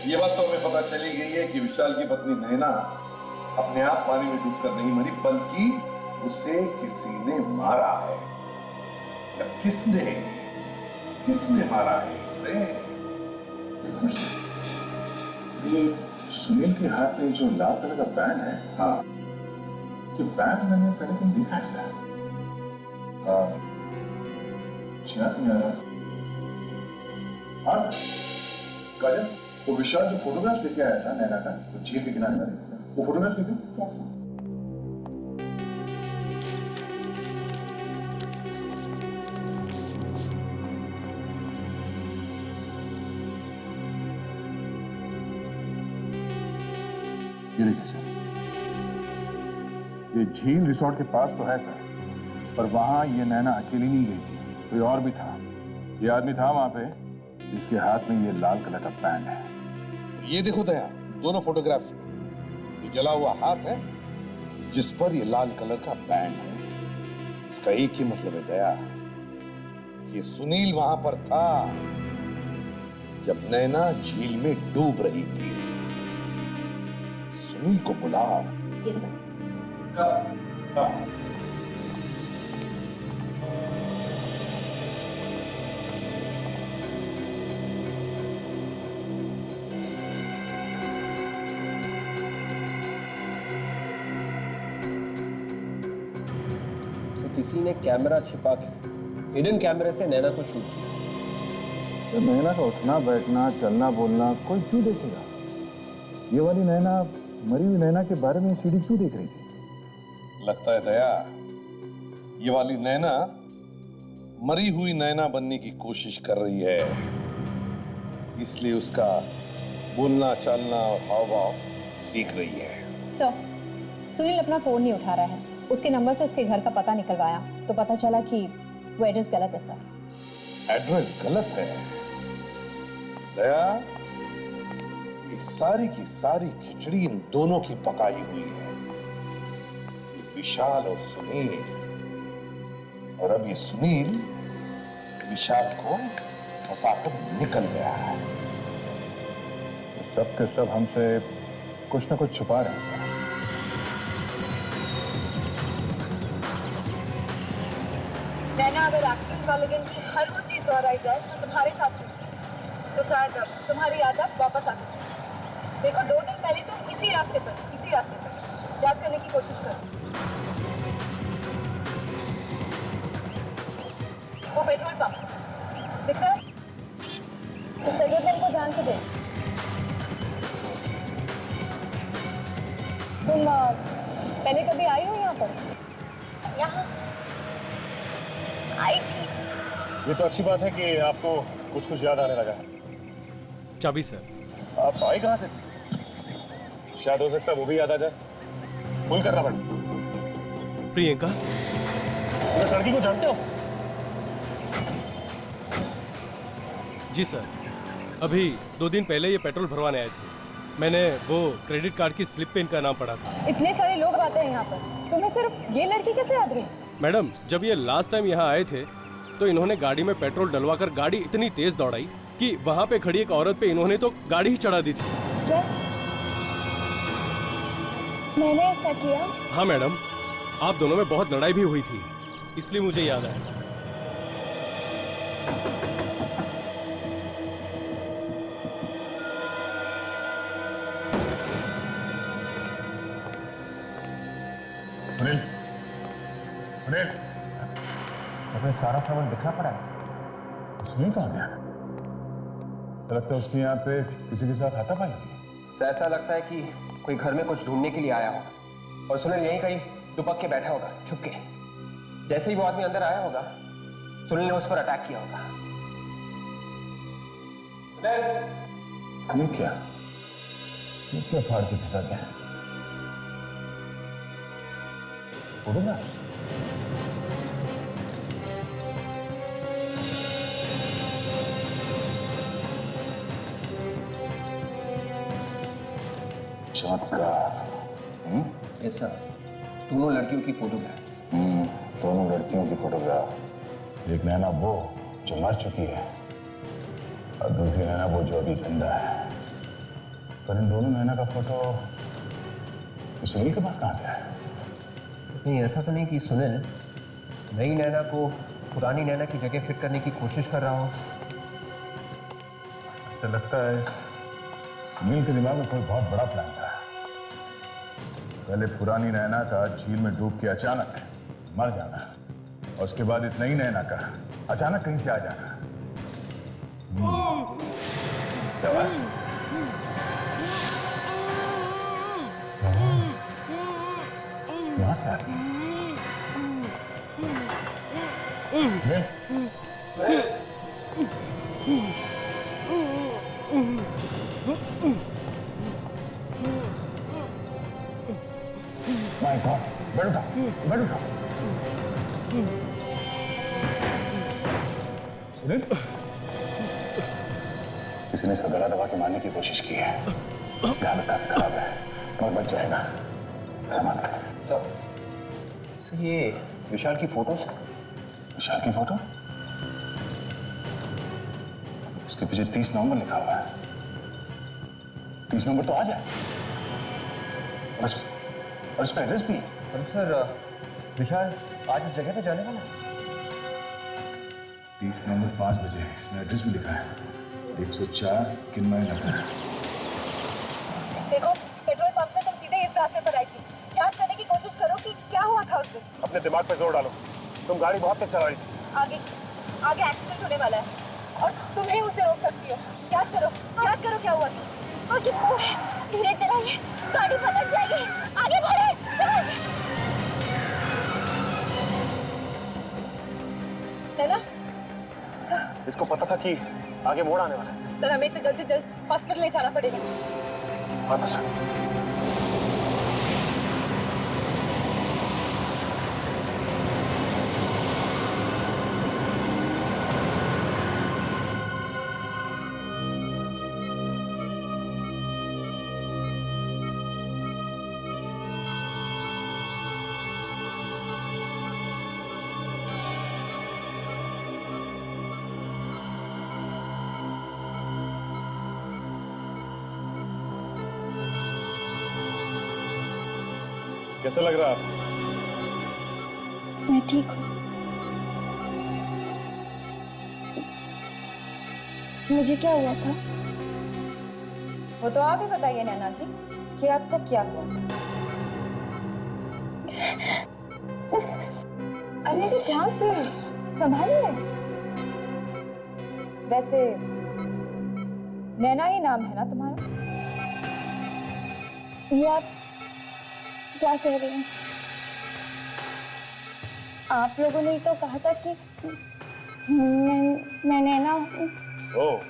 ये बात तो हमें पता चली गई है कि विशाल की पत्नी नैना अपने आप पानी में डूबकर नहीं मरी, बल्कि उसे किसी ने मारा है। किसने मारा है उसे? ये सुनील के हाथ में जो लाल कलर का बैंड है, हाँ, ये बैंड मैंने पहले कहीं देखा है सर। हाँ, याद नहीं आ रहा। हाँ सर, काजल, वो विशाल जो फोटोग्राफ लेके आया था नैना का, वो झील के किनारे वाले, वो फोटोग्राफ लेके? कैसा? ये देखिए सर, ये झील रिसोर्ट के पास तो है सर, पर वहां ये नैना अकेली नहीं गई थी, कोई और भी था। ये आदमी था वहां पे जिसके हाथ में ये लाल कलर का बैंड है। ये देखो दया, दोनों फोटोग्राफ्स में ये जला हुआ हाथ है जिस पर ये लाल कलर का बैंड है। इसका एक ही मतलब है दया, ये सुनील वहां पर था जब नैना झील में डूब रही थी। सुनील को बुलाओ। ये सर। तो किसी ने कैमरा छिपा के हिडन कैमरे से नैना को शूट किया। तो नैना का उठना बैठना चलना बोलना कोई क्यों देखेगा? ये वाली नैना मरी हुई नैना के बारे में सीडी क्यों देख रही थी? लगता है दया, ये वाली नैना मरी हुई नैना बनने की कोशिश कर रही है, इसलिए उसका बोलना चालना और हाव भाव सीख रही है। सर, सुनील अपना फोन नहीं उठा रहा है। उसके नंबर से उसके घर का पता निकलवाया तो पता चला कि वो एड्रेस गलत है सर। एड्रेस गलत है? दया, ये सारी की सारी खिचड़ी इन दोनों की पकाई हुई है, ये विशाल और सुनील। और अब ये सुनील विशाल को फंसाकर निकल गया है। सब के सब हमसे कुछ ना कुछ छुपा रहे हैं सर। नैना, अगर एक्सीडेंट वाले दिन की हर वो चीज दोहराई जाए तो तुम्हारे साथ तो शायद तुम्हारी याददाश्त वापस आ सकती। देखो, 2 दिन पहले तुम इसी रास्ते पर याद करने की कोशिश करो। वो पेट्रोल पंप दिख रहा है? इस पेट्रोल पंप को ध्यान से देख। तुम पहले कभी आई हो यहाँ पर? यहाँ आई थी। ये तो अच्छी बात है कि आपको कुछ कुछ याद आने लगा है। चाबी सर। आप आए कहाँ से? शायद हो सकता है वो भी याद आ जाए। भूल करना पड़ा। प्रियंका, उस लड़की को जानते हो? जी सर, अभी 2 दिन पहले ये पेट्रोल भरवाने आए थे। मैंने वो क्रेडिट कार्ड की स्लिप पे इनका नाम पढ़ा था। इतने सारे लोग आते हैं यहाँ पर, तुम्हें सिर्फ ये लड़की कैसे याद रही? मैडम, जब ये लास्ट टाइम यहाँ आए थे तो इन्होंने गाड़ी में पेट्रोल डलवाकर गाड़ी इतनी तेज दौड़ाई कि वहाँ पे खड़ी एक औरत पे इन्होंने तो गाड़ी ही चढ़ा दी थी। क्या मैंने ऐसा किया? हाँ मैडम, आप दोनों में बहुत लड़ाई भी हुई थी, इसलिए मुझे याद आया। सुनील, सुनील, तुम्हें सारा सामान दिखा पड़ा है। सुनील कहाँ गया? लगता है उसके यहाँ पे किसी के साथ हाथापाई हुई। तो ऐसा लगता है कि कोई घर में कुछ ढूंढने के लिए आया होगा और सुनील यहीं कहीं दुबक के बैठा होगा छुप के। जैसे ही वो आदमी अंदर आया होगा, सुनील ने उस पर अटैक किया होगा। ये क्या फाड़ के फेंका गया? फोटोग्राफ्स? चमत्कार। ऐसा दोनों लड़कियों की फोटोग्राफ। दोनों लड़कियों की फोटोग्राफ। एक नैना वो जो मर चुकी है और दूसरी नैना वो जो अभी जिंदा है। पर इन दोनों नैना का फोटो सुनील के पास कहाँ से है? नहीं, ऐसा तो नहीं कि सुनील नई नैना को पुरानी नैना की जगह फिट करने की कोशिश कर रहा हो। ऐसा लगता है सुनील के दिमाग में कोई बहुत बड़ा प्लान था। पहले पुरानी नैना का झील में डूब के अचानक मर जाना और उसके बाद इस नई नैना का अचानक कहीं से आ जाना। यहाँ से आ रही है। माय गॉड, बैठ उठा, बैठ उठा। सुनील, किसी ने इसका गला दबा के मारने की कोशिश की है। इसकी हालत काफी खराब है, मगर बच जाएगा। संभाल कर। तो ये विशाल की फोटोज? विशाल की फोटो? इसके पीछे 30 नवंबर लिखा हुआ है। 30 नवंबर तो आज है। बस और इसमें एड्रेस भी है। सर विशाल आज इस जगह पे जाने वाला है। 30 नवंबर 5 बजे है, इसमें एड्रेस भी लिखा है 104 किन्मय नगर। देखो पेट्रोल पंप से तुम सीधे इस रास्ते पर आई थी। याद करने की कोशिश करो कि क्या हुआ था उस दिन। अपने दिमाग पे जोर डालो, तुम गाड़ी बहुत तेज चला रही थी। आगे आगे एक्सीडेंट होने वाला है और तुम ही उसे रोक सकती हो। याद करो क्या हुआ था। आगे बढ़ो, धीरे चलाइए, गाड़ी पलट जाएगी। आगे बढ़े, नैना। सर, इसको पता था कि आगे मोड़ आने वाला है। सर हमें इसे जल्द से जल्द हॉस्पिटल ले जाना पड़ेगा। हाँ सर। कैसा लग रहा है? मैं ठीक हूँ। मुझे क्या हुआ था? वो तो आप ही बताइए नैना जी कि आपको क्या हुआ था। अरे ध्यान से संभालिए। वैसे नैना ही नाम है ना तुम्हारा? ये आप क्या कह रही हैं? आप लोगों ने तो कहा था कि मैं नैना हूँ। ओह,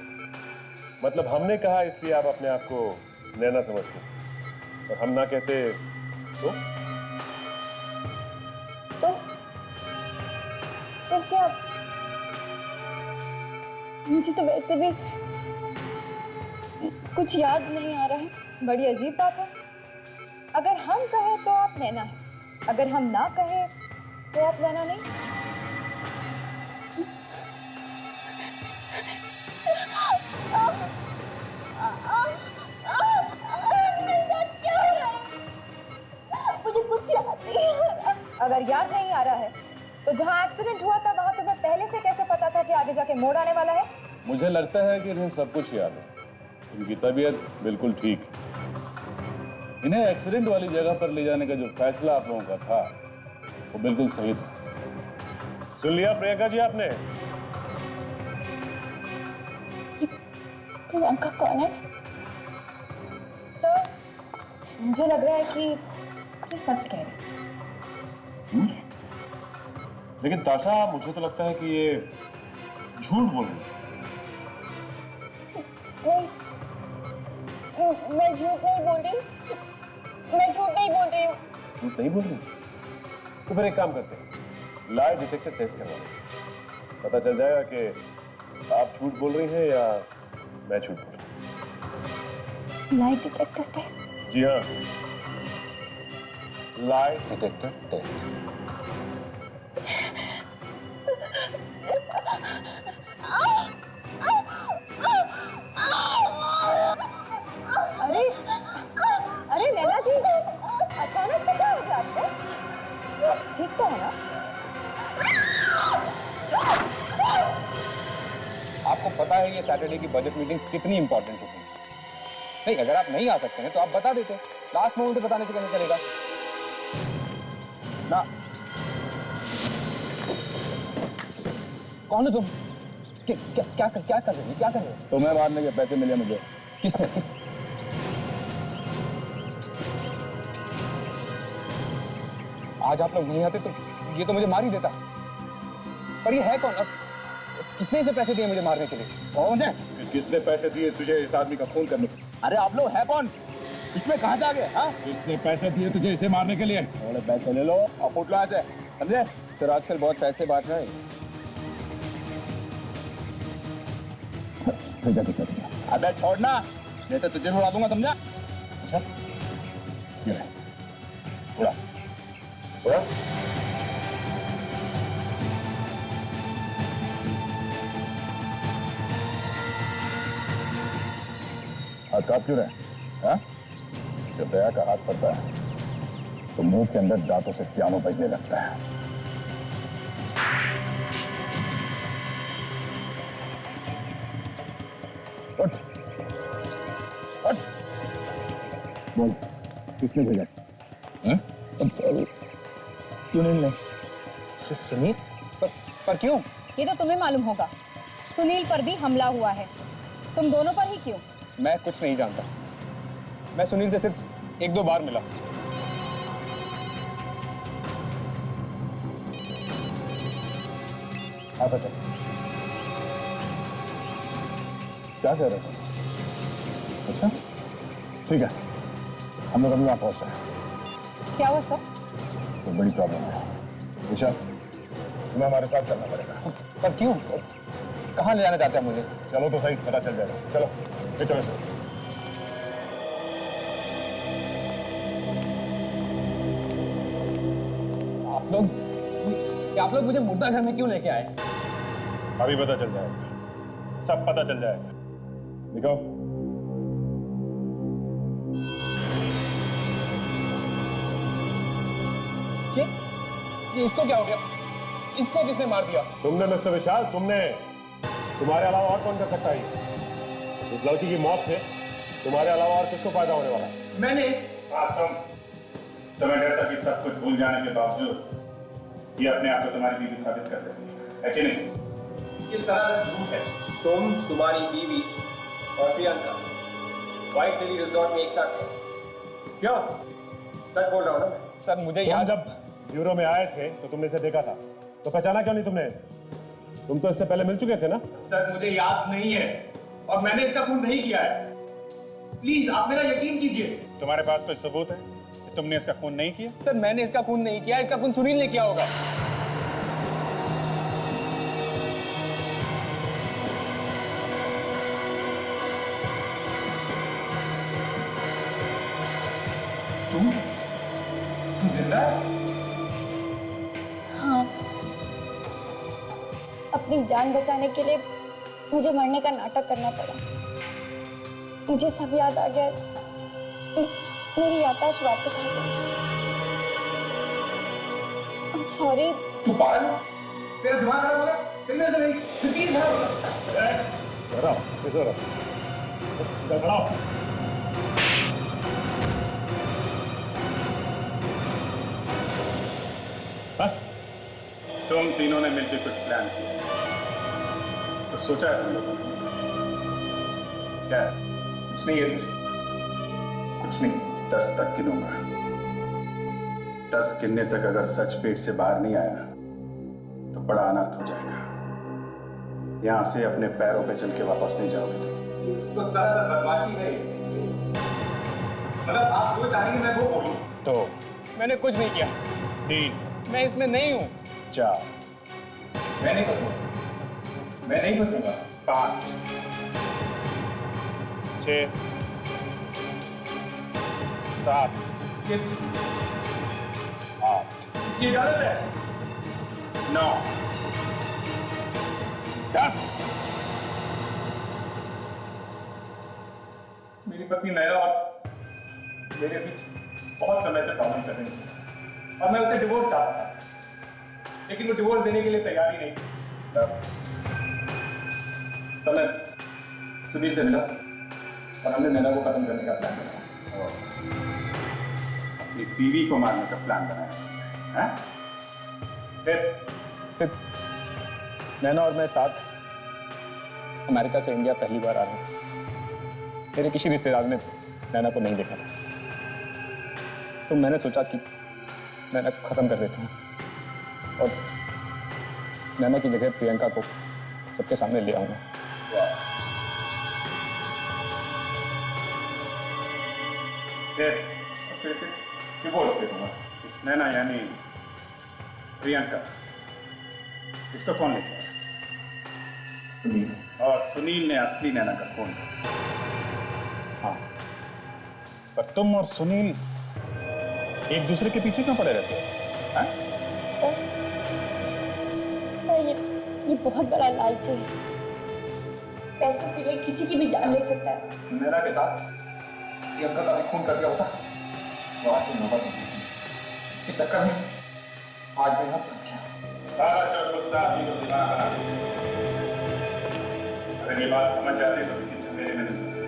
मतलब हमने कहा इसलिए आप अपने आप को नैना समझते हो और हम ना कहते तो क्या? मुझे तो वैसे भी कुछ याद नहीं आ रहा है। बड़ी अजीब बात है। अगर हम कहें तो आप नैना है, अगर हम ना कहें तो आप नैना नहीं। मुझे कुछ याद नहीं आ रहा। अगर याद नहीं आ रहा है तो जहां एक्सीडेंट हुआ था वहां तुम्हें पहले से कैसे पता था कि आगे जाके मोड़ आने वाला है? मुझे लगता है कि इन्हें सब कुछ याद है। इनकी तबीयत बिल्कुल ठीक है। इन्हें एक्सीडेंट वाली जगह पर ले जाने का जो फैसला आप लोगों का था वो बिल्कुल सही था। सुन लिया प्रियंका जी आपने? प्रियंका कौन है? सर मुझे लग रहा है कि ये सच कह रही है। लेकिन ताशा, मुझे तो लगता है कि ये झूठ बोल रही है। मैं झूठ नहीं बोल रही। मैं झूठ नहीं बोल रही हूँ। झूठ नहीं बोल रही? तो फिर एक काम करते हैं, लाई डिटेक्टर टेस्ट करवा लें। पता चल जाएगा कि आप झूठ बोल रही हैं या मैं झूठ बोल रही हूँ। Lie detector test? जी हाँ, लाई डिटेक्टर टेस्ट। अरे अरे नैना जी, अचानक से क्या हो गया आपको? ठीक तो है ना? आपको पता है ये सैटरडे की बजट मीटिंग्स कितनी इंपॉर्टेंट होती है। नहीं, अगर आप नहीं आ सकते हैं तो आप बता देते। लास्ट मोमेंट पे बताने से क्या करेगा ना? कौन है तुम? क्या कर रहे हो? तो मैं मारने के पैसे मिले मुझे। किसने? आज आप लोग नहीं आते तो ये तो मुझे मार ही देता। पर ये है कौन? अब किसने इसे पैसे दिए मुझे मारने के लिए? कौन है? किसने पैसे दिए तुझे इस आदमी का खून करने के? अरे आप लोग है कौन? इसमें कहाँ जा गए? हाँ, किसने पैसे दिए तुझे इसे मारने के लिए? थोड़े पैसे ले लो और फुट लो ऐसे, समझे? सर आजकल बहुत पैसे बात है। अबे छोड़ना, नहीं तो तुझे भी उड़ा दूंगा, समझा? अच्छा, ये उड़ा उड़ा। हाथ कांप क्यों रहे? हाँ? जब दया का हाथ पड़ता है तो मुंह के अंदर दांतों से पियानो बजने लगता है। उठ, उठ। बोल, किसने भेजा? सुनील ने। सुनील? पर क्यों? ये तो तुम्हें मालूम होगा। सुनील पर भी हमला हुआ है। तुम दोनों पर ही क्यों? मैं कुछ नहीं जानता। मैं सुनील से सिर्फ 1-2 बार मिला। हाँ सच है। क्या कह रहे थे? अच्छा, ठीक है, हम लोग अभी वहां पहुंच रहे हैं। क्या हुआ सर? तो बड़ी प्रॉब्लम है ईशा, तुम्हें हमारे साथ चलना पड़ेगा। पर क्यों? कहाँ ले जाना चाहते हैं मुझे? चलो तो सही, पता चल जाएगा। चलो, ये चलो सर। आप लोग मुझे मुर्दा घर में क्यों लेके आए? अभी पता चल जाएगा, सब पता चल जाएगा। दिखाओ। ये इसको क्या हो गया? इसको किसने मार दिया? तुमने मिस्टर विशाल, तुमने। तुम्हारे अलावा और कौन कर सकता है? इस लड़की की मौत से तुम्हारे अलावा और किसको फायदा होने वाला है? मैंने। तुम्हें डर था कि सब कुछ भूल जाने के बावजूद ये अपने आप को तुम्हारी बीवी साबित कर देती है कि नहीं? किस तरह से झूठ है? तुम, तुम्हारी बीवी और प्रियंका व्हाइट लिली रिजॉर्ट में एक साथ थे। क्या? सच बोल रहा हूँ ना मैं। सर मुझे याद। जब ब्यूरो में आए थे तो तुमने इसे देखा था, तो पहचाना क्यों नहीं तुमने? तुम तो इससे पहले मिल चुके थे ना? सर मुझे याद नहीं है और मैंने इसका खून नहीं किया है। प्लीज आप मेरा यकीन कीजिए। तुम्हारे पास कोई सबूत है कि तुमने इसका खून नहीं किया? सर मैंने इसका खून नहीं किया, इसका खून सुनील ने किया होगा। तुम जिंदा है? हाँ, अपनी जान बचाने के लिए मुझे मरने का नाटक करना पड़ा। मुझे सब याद आ गया। मेरी याददाश्त वापस आ गई। I'm sorry। तू पागल है? तेरा दिमाग खराब हो गया? तेरे से नहीं, यकीन खराब हो गया। डराओ, किधर हो? डराओ। तुम तीनों ने मिलकर कुछ प्लान किया, तो सोचा है तुम लोगों ने? क्या है? कुछ नहीं है सर। कुछ नहीं। 10 तक गिनूंगा। 10 गिनने तक अगर सच पेट से बाहर नहीं आया तो बड़ा अनर्थ हो जाएगा। यहां से अपने पैरों पे चल के वापस नहीं जाओगे तो सर बदमाशी है। मतलब आप जो चाहेंगे मैं वो बोलूं। तो मैंने कुछ नहीं किया। 3, मैं इसमें नहीं हूं। 4, मैं नहीं फंसूंगा। मैं नहीं फंसूंगा। 5, 6, 7, 8, ये गलत है। 9, 10। मेरी पत्नी नैना और मेरे बीच बहुत समय से प्रॉब्लम चल रही थी और मैं उसे डिवोर्स चाहता था, लेकिन वो डिवोर्स देने के लिए तैयार ही नहीं थी। तब मैं सुनील से मिला और हमने नैना को खत्म करने का प्लान बनाया। अपनी बीवी को मारने का प्लान बनाया है? फिर नैना और मैं साथ अमेरिका से इंडिया पहली बार आ रहे थे। मेरे किसी रिश्तेदार ने नैना को नहीं देखा था, तो मैंने सोचा कि नैना को खत्म कर देता हूँ और नैना की जगह प्रियंका को सबके सामने ले आऊंगा। फिर से डिवोर्स दे दूंगा। इस नैना यानी प्रियंका, इसको कौन लेके आया? सुनील। और सुनील ने असली नैना का खून किया। हाँ, पर तुम और सुनील एक दूसरे के पीछे क्यों पड़े रहते हो? सर ये बहुत बड़ा लालची है। पैसों के लिए किसी की भी जान ले सकता है। नैना के साथ प्रियंका का भी खून कर दिया होता, तो आज से नौबत नहीं थी। इसके चक्कर में आज मैं यहाँ फंस गया। सारा चल गुस्सा ही तो दिमाग खराब है। अगर ये बात समझ जाते तो किसी झमेले में नहीं फंसते।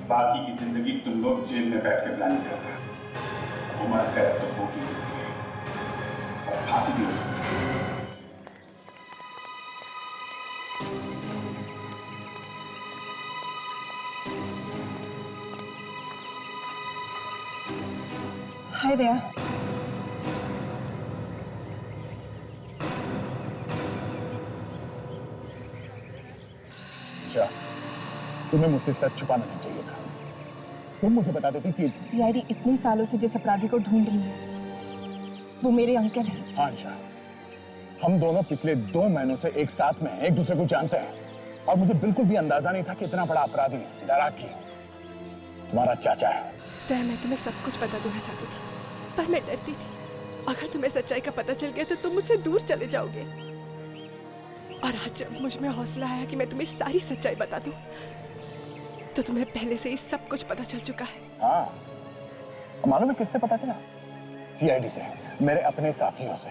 बाकी की जिंदगी तुम लोग जेल में बैठ के प्लानिंग कर रहे हो। उम्र कैद तो होगी और फांसी भी हो सकती है। हाय दया। अच्छा, तुम्हें मुझसे सच छुपाना नहीं चाहिए था। तुम मुझे बता देती कि सीआईडी इतने सालों से जिस अपराधी को ढूंढ रही है वो मेरे अंकल हैं। हाँ अंशा, हम दोनों पिछले 2 महीनों से एक साथ में हैं, एक दूसरे को जानते हैं और मुझे बिल्कुल भी अंदाजा नहीं था कि इतना बड़ा अपराधी डराकी तुम्हारा चाचा है। दया, मैं तुम्हें सब कुछ बता देना चाहती थी पर मैं डरती थी अगर तुम्हें सच्चाई का पता चल गया तो तुम मुझसे दूर चले जाओगे। और आज जब मुझ में हौसला आया कि मैं तुम्हें सारी सच्चाई बता दूं, तो तुम्हें पहले से ही सब कुछ पता चल चुका है। हाँ, मालूम है किससे पता चला? सीआईडी से, मेरे अपने साथियों से।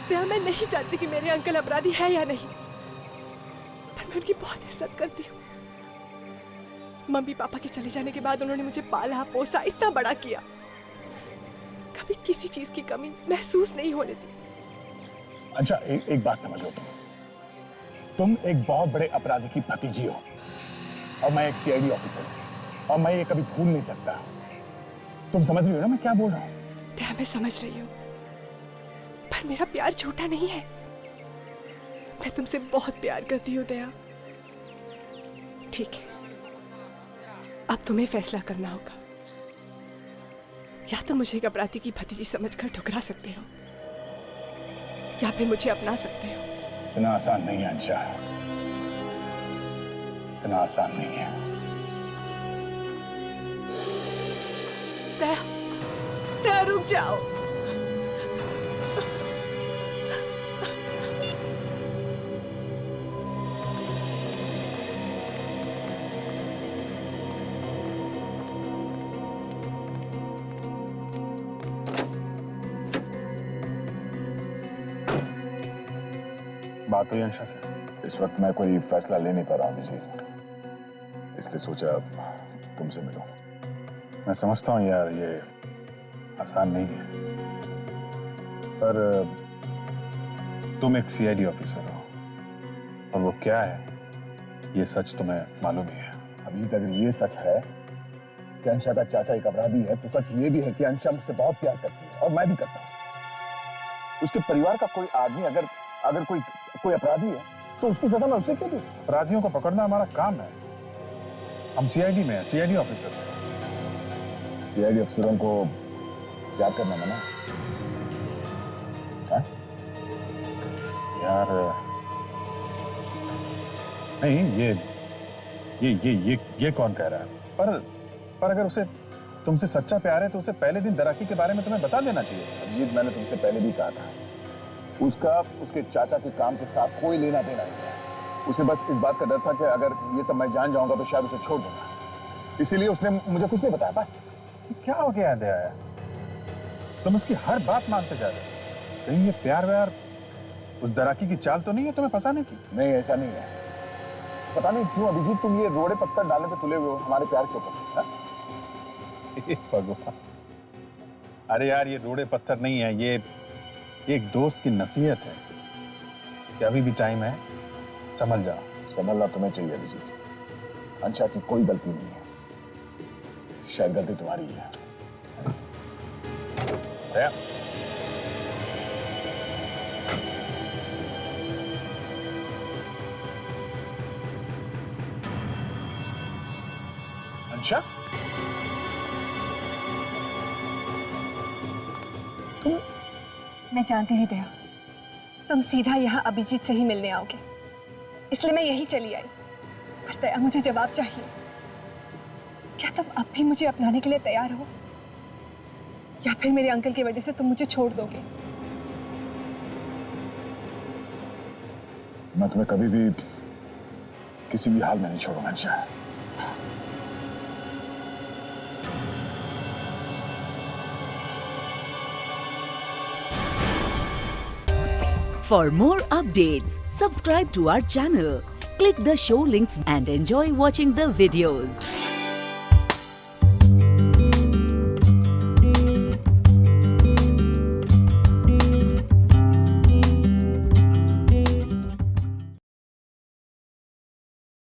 दया, मैं नहीं जानती कि मेरे अंकल अपराधी है या नहीं, पर मैं उनकी बहुत इज्जत करती हूँ। मम्मी पापा के चले जाने के बाद उन्होंने मुझे पाला पोसा, इतना बड़ा किया, कभी किसी चीज की कमी महसूस नहीं होने दी। अच्छा, एक बात समझ लो, तुम एक बहुत बड़े अपराधी की भतीजी हो और मैं एक सीआईडी ऑफिसर हूं और मैं ये कभी भूल नहीं सकता। तुम समझ रही हो ना मैं क्या बोल रहा हूं? दया, मैं समझ रही हूँ पर मेरा प्यार झूठा नहीं है। मैं तुमसे बहुत प्यार करती हूँ दया। ठीक है, अब तुम्हें फैसला करना होगा। या तो मुझे एक अपराधी की भतीजी समझकर ठुकरा सकते हो या फिर मुझे अपना सकते हो। इतना आसान नहीं है अंशा, इतना आसान नहीं है। दया, दया रुक जाओ। बात हुई अंशा से। इस वक्त मैं कोई फैसला ले नहीं पा रहा हूँ जी, इसलिए सोचा तुमसे मिलूं। मैं समझता हूँ यार ये आसान नहीं है, पर तुम एक सीआईडी ऑफिसर हो और वो क्या है ये सच तुम्हें मालूम ही है। अभी अगर ये सच है कि अंशा का चाचा एक अपराधी है, तो सच ये भी है कि अंशा मुझसे बहुत प्यार करती है और मैं भी करता हूँ। उसके परिवार का कोई आदमी अगर कोई अपराधी है तो उसकी सजा मैं उसे क्यों दूं? अपराधियों को पकड़ना हमारा काम है। हम सीआईडी में हैं, सीआईडी ऑफिसर हैं। सीआईडी अफसरों को प्यार करना मना है? यार नहीं, ये कौन कह रहा है? पर अगर उसे तुमसे सच्चा प्यार है तो उसे पहले दिन दराकी के बारे में तुम्हें बता देना चाहिए। अजीत, मैंने तुमसे पहले भी कहा था, उसका उसके चाचा के काम के साथ कोई लेना देना नहीं है। उसे बस इस बात का डर था कि अगर ये सब मैं जान जाऊंगा तो शायद उसे छोड़ दूंगा, इसीलिए उसने मुझे कुछ नहीं बताया। बस क्या हो गया दया? तुम उसकी हर बात मानते जा रहे हो। कहीं ये प्यार व्यार उस दराकी की चाल तो नहीं है तुम्हें फंसाने की? नहीं, ऐसा नहीं है। पता नहीं क्यों अभिजीत तुम ये रोड़े पत्थर डालने पे तुले हुए हो हमारे प्यार के ऊपर। भगवान, अरे यार ये रोड़े पत्थर नहीं है, ये एक दोस्त की नसीहत है कि अभी भी टाइम है, संभल जाओ। संभलना तुम्हें चाहिए अभिजीत। अंशा की कोई गलती नहीं है, शायद गलती तुम्हारी ही है। अंशा, मैं जानती थी दया तुम सीधा यहाँ अभिजीत से ही मिलने आओगे, इसलिए मैं यही चली आई। पर दया, मुझे जवाब चाहिए। क्या तुम अब भी मुझे अपनाने के लिए तैयार हो या फिर मेरे अंकल की वजह से तुम मुझे छोड़ दोगे? मैं तुम्हें कभी भी किसी भी हाल में नहीं छोड़ूंगा Ansha. For more updates, subscribe to our channel, click the show links and enjoy watching the videos.